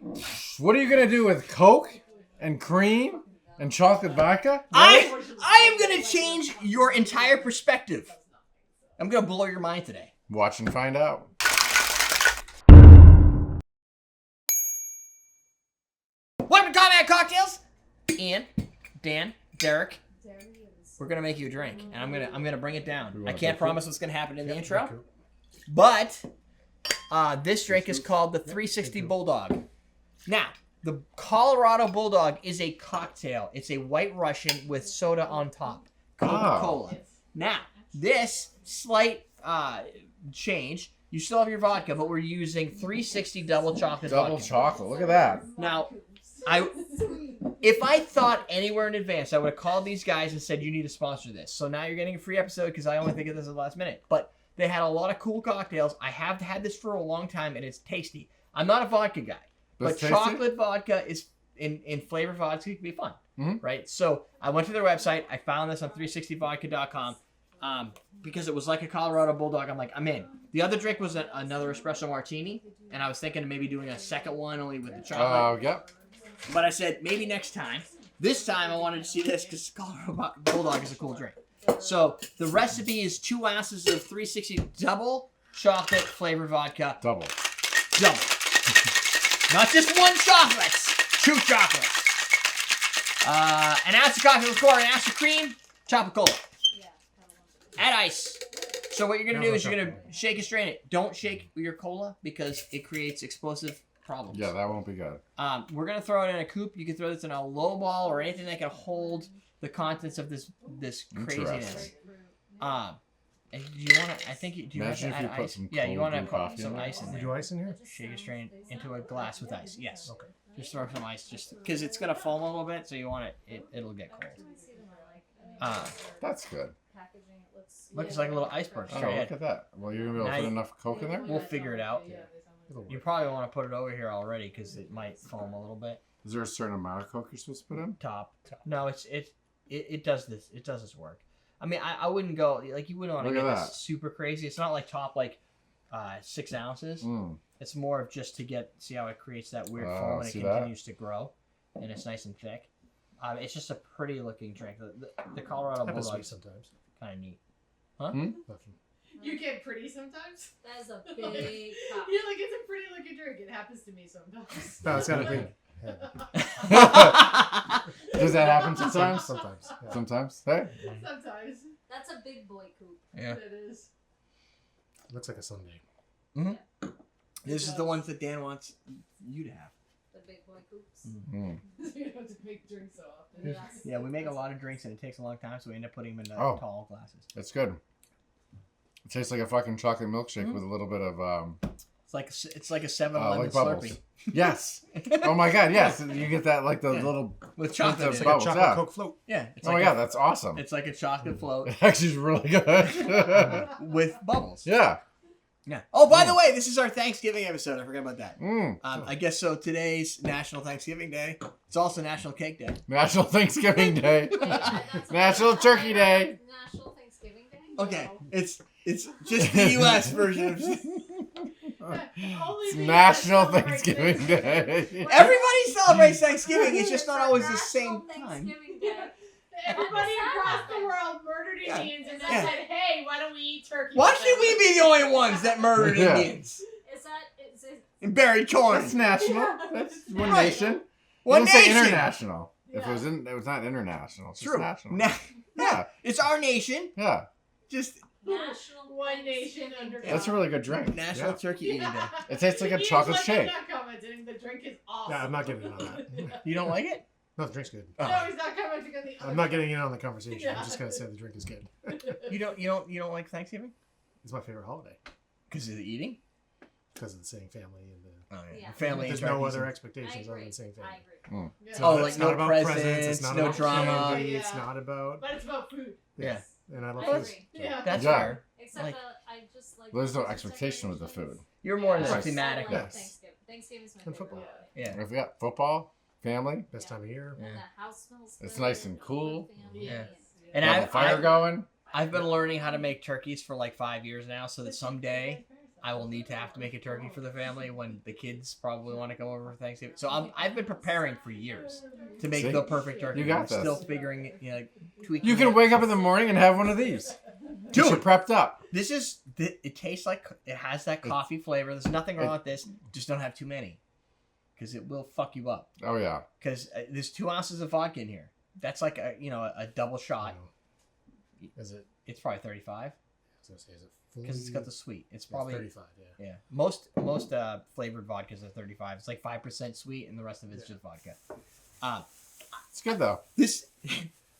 What are you gonna do with Coke and cream and chocolate vodka? I am gonna change your entire perspective. I'm gonna blow your mind today. Watch and find out. Welcome to Combat Cocktails. Ian, Dan, Derrick. We're gonna make you a drink, and I'm gonna bring it down. I can't promise what's gonna happen in the intro, but this drink is called the 360 Bulldog. Now, the Colorado Bulldog is a cocktail. It's a White Russian with soda on top, Coca-Cola. Now, this slight change. You still have your vodka, but we're using 360 Double Chocolate Vodka. Double chocolate. Look at that. Now, if I thought anywhere in advance, I would have called these guys and said, you need to sponsor this. So now you're getting a free episode because I only think of this at the last minute. But they had a lot of cool cocktails. I have had this for a long time, and it's tasty. I'm not a vodka guy, but chocolate vodka is in flavored vodka can be fun, right? So I went to their website. I found this on 360vodka.com because it was like a Colorado Bulldog. I'm like, I'm in. The other drink was another espresso martini, and I was thinking of maybe doing a second one only with the chocolate. Yep. But I said, maybe next time. This time I wanted to see this because Colorado Bulldog is a cool drink. So the recipe is 2 ounces of 360 double chocolate flavored vodka. Double. Not just 1 chocolate. 2 chocolates. An ounce of coffee liqueur, an ounce of cream, chocolate cola. Add ice. So what you're going to do is you're going to shake and strain it. Don't shake your cola because it creates explosive problems. Yeah, that won't be good. We're gonna throw it in a coupe. You can throw this in a low ball or anything that can hold the contents of this craziness. And do you want to? I think do you Imagine have to if add you put ice? some Yeah, you want to cold put some ice in We there. do ice in here? Shake and strain into a glass with ice. Yes. Okay. Just throw some ice, just because it's gonna foam a little bit, so you want it'll get cold. That's good. Looks like a little iceberg. Oh, Straight look ahead. at that. Well, you're going to be able to put enough Coke in there? We'll figure it out. It'll work. You probably want to put it over here already because it might foam a little bit. Is there a certain amount of Coke you're supposed to put in? Top. No, it does this. It does this work. I mean, I wouldn't go like you wouldn't want to Look get at this super crazy. It's not like top 6 ounces. It's more of just to see how it creates that weird foam and it continues to grow, and it's nice and thick. It's just a pretty looking drink. The Colorado Bulldog sometimes. Kind of neat. Huh? Nothing. You get pretty sometimes? That is a big cup. You're like, it's a pretty looking drink. It happens to me sometimes. No, it's got a big head. Does that happen sometimes? Sometimes. Yeah. Sometimes? Hey? Sometimes. That's a big boy coupe. Yeah. It is. Looks like a Sunday. This is the ones that Dan wants you to have. The big boy coupes. You don't have to make drinks so often. Yes. Yeah, we make a lot of drinks and it takes a long time, so we end up putting them in tall glasses. It's good. It tastes like a fucking chocolate milkshake with a little bit of... It's like a 7-Eleven like bubbles. Slurpee. Yes. Oh my god, yes. You get that like the little... With chocolate. It's in like it. a Chocolate Coke float. Yeah. It's Oh my god, that's awesome. It's like a chocolate float It actually is really good. with bubbles. Yeah. Yeah. Oh, by the way, this is our Thanksgiving episode. I forgot about that. Mm. I guess so. Today's National Thanksgiving Day. It's also National Cake Day. National Thanksgiving Day. That's National Turkey Day. National Thanksgiving Day? Okay. It's just the U.S. version of... It's National Thanksgiving Day. Everybody celebrates Thanksgiving. It's just not always the National same time. Thanksgiving Day. Everybody across the world murdered Yeah. Indians and then Yeah. said, hey, why don't we eat turkey? Why for should we be the only ones that murdered Yeah. Indians Is it and buried corn? That's national. That's one Right. nation. One You don't say nation. international. If Yeah. it was not international. It's just True. national. Yeah. It's our nation. Yeah. Just National One nation under That's a really good drink. National Yeah. Turkey Eating Day. It tastes like a He's chocolate like, shake. I'm not commenting. The drink is awesome. Yeah, I'm not getting in on that. You don't like it? No, the drink's good. No, he's not commenting on the other I'm not getting in on the conversation. I'm just gonna say the drink is good. You don't like Thanksgiving? It's my favorite holiday Because of the eating? because of the saying family and the. Oh Yeah. Family. There's and no turkeys other and- expectations other than saying family. agree. Yeah. It's Oh, not- like it's no not about presents, It's not no about drama. candy, It's Yeah. not about. But it's about food. Yeah. And I love I food. agree. Yeah. That's Yeah. fair. Except Like- I just like. There's no Christmas expectation with the decorations. food. You're more in the Right. thematic. I like Yes. Thanksgiving. Thanksgiving's my And favorite football. holiday. Yeah. If we got football, family, Best time of year. Yeah. And the house smells It's good, nice and cool. family, Yeah. and- And got the fire going. I've been learning how to make turkeys for like 5 years now, so that someday I will need to have to make a turkey for the family when the kids probably want to come over for Thanksgiving. So I've been preparing for years to make See? the perfect turkey. You got I'm this. still figuring it, tweaking. You can it. wake up in the morning and have one of these. Dude. You're prepped up. It tastes like it has that coffee flavor. There's nothing wrong with this. Just don't have too many, because it will fuck you up. Oh yeah. Because there's 2 ounces of vodka in here. That's like a double shot. Is it? It's probably 35 I was gonna say, is it fully? because it's got the sweet. It's probably 35. Yeah. yeah. Most flavored vodkas are 35. It's like 5% sweet, and the rest of it's just vodka. It's good though. This.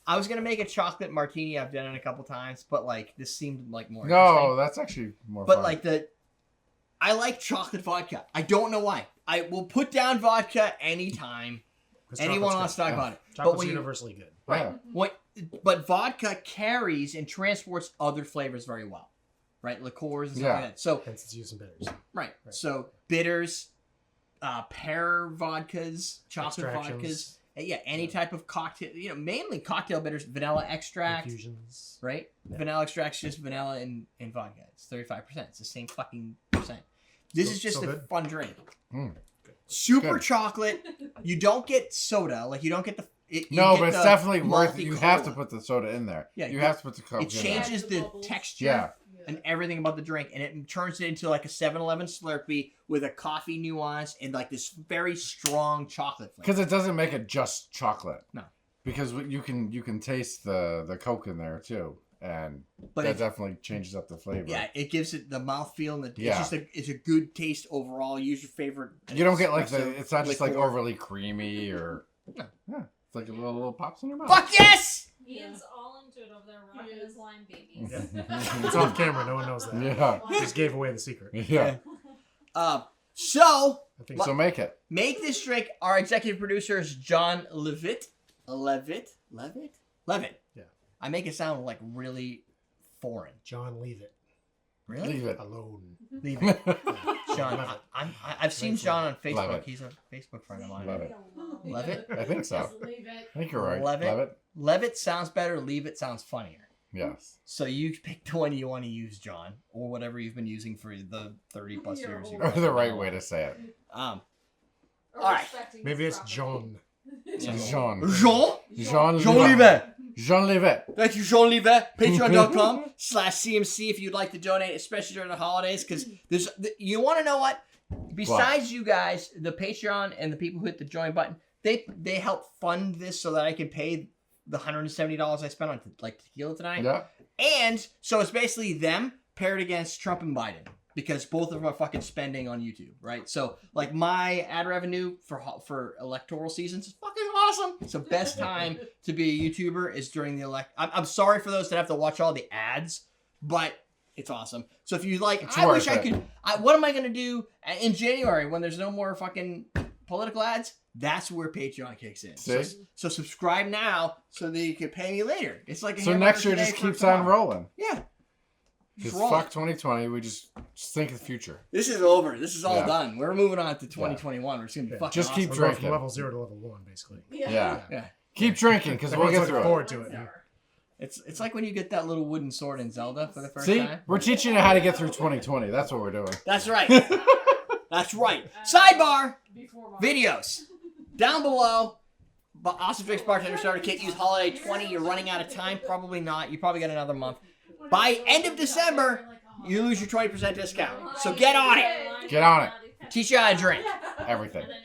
I was gonna make a chocolate martini. I've done it a couple times, but like this seemed like more. No, interesting. that's actually more. But fun. like I like chocolate vodka. I don't know why. I will put down vodka anytime 'Cause anyone wants chocolate's to talk good. about it. But Chocolate's when you, universally good. Yeah. but vodka carries and transports other flavors very well, right? Liqueurs and stuff like that. So Hence, it's used in bitters. right. So bitters, pear vodkas, chocolate vodkas. Extractions. Yeah, any type of cocktail, mainly cocktail bitters, vanilla extract, Infusions. right? Yeah. Vanilla extract's just vanilla and vodka. It's 35%. It's the same fucking percent. This So- is just so a good? fun drink. Mm. Super Good. chocolate. You don't get soda. Like, you don't get the... you No, get but it's the definitely worth it. malty You have to cola. put the soda in there. Yeah, you have to put the Coke It in changes The the bubbles. texture Yeah. and everything about the drink, and it turns it into like a 7-Eleven Slurpee with a coffee nuance and like this very strong chocolate flavor. Because it doesn't make it just chocolate. No. Because you can taste the Coke in there too, and But that it- definitely changes up the flavor. Yeah, it gives it the mouthfeel and Yeah. it's a good taste overall. Use your favorite. You don't get like espresso it's not just like liqueur. overly creamy or No. Yeah, it's like a little pops in your mouth. Fuck yes! Ian's all into it over there, rocking He his is. line babies. Yeah. It's off camera. No one knows that. Yeah. Just gave away the secret. Yeah. So I think So make it. make this drink. Our executive producer is Jon Leavitt. Leavitt. Yeah. I make it sound like really foreign. Jon Leavitt. Really? Leave it. Alone. Leave it. Yeah. John, Leavitt. I've seen John on Love Facebook. it. He's a Facebook friend of mine. Love it. Leavitt? I think so. Just leave it. I think you're right. Love it. Love it. Leavitt sounds better. Leave it sounds funnier. Yes. So you pick the one you want to use, John, or whatever you've been using for the 30 plus years. you've Or been the right doing way it. to say it. All Or right. respecting Maybe his it's property. John. Jean. Jean? Jean Jean Leavitt. Leavitt. Jean Leavitt. Thank you, Jon Leavitt. Patreon.com/CMC if you'd like to donate, especially during the holidays, because you want to know what? Besides you guys, the Patreon and the people who hit the join button, they help fund this so that I can pay the $170 I spent on tequila tonight. Yeah. And so it's basically them paired against Trump and Biden. Because both of them are fucking spending on YouTube, right? So, like, my ad revenue for electoral seasons is fucking awesome. So, best time to be a YouTuber is during the I'm sorry for those that have to watch all the ads, but it's awesome. So, if you like, It's I wish worth I it. could. What am I going to do in January when there's no more fucking political ads? That's where Patreon kicks in. So, See? so subscribe now so that you can pay me later. It's like a So hamburger next year today just for keeps on tomorrow. rolling. Yeah. Because roll fuck it. 2020, we just think of the future. This is over. This is all Yeah. done. We're moving on to 2021. We're just gonna be Yeah. fucking Just keep awesome. We're going drinking. from level 0 to level 1, basically. Yeah. Yeah. Keep drinking because we'll Everyone's get looking through it. forward to it. It's like when you get that little wooden sword in Zelda for the first See, time. we're teaching you how to get through 2020. That's what we're doing. That's right. That's right. Sidebar Before videos down below. But Awesome Drinks Bartender Starter Kit. Use Holiday 20. You're running out of time. Probably not. You probably got another month. By end of December, you lose your 20% discount. So get on it. Get on it. Teach you how to drink. Everything. And then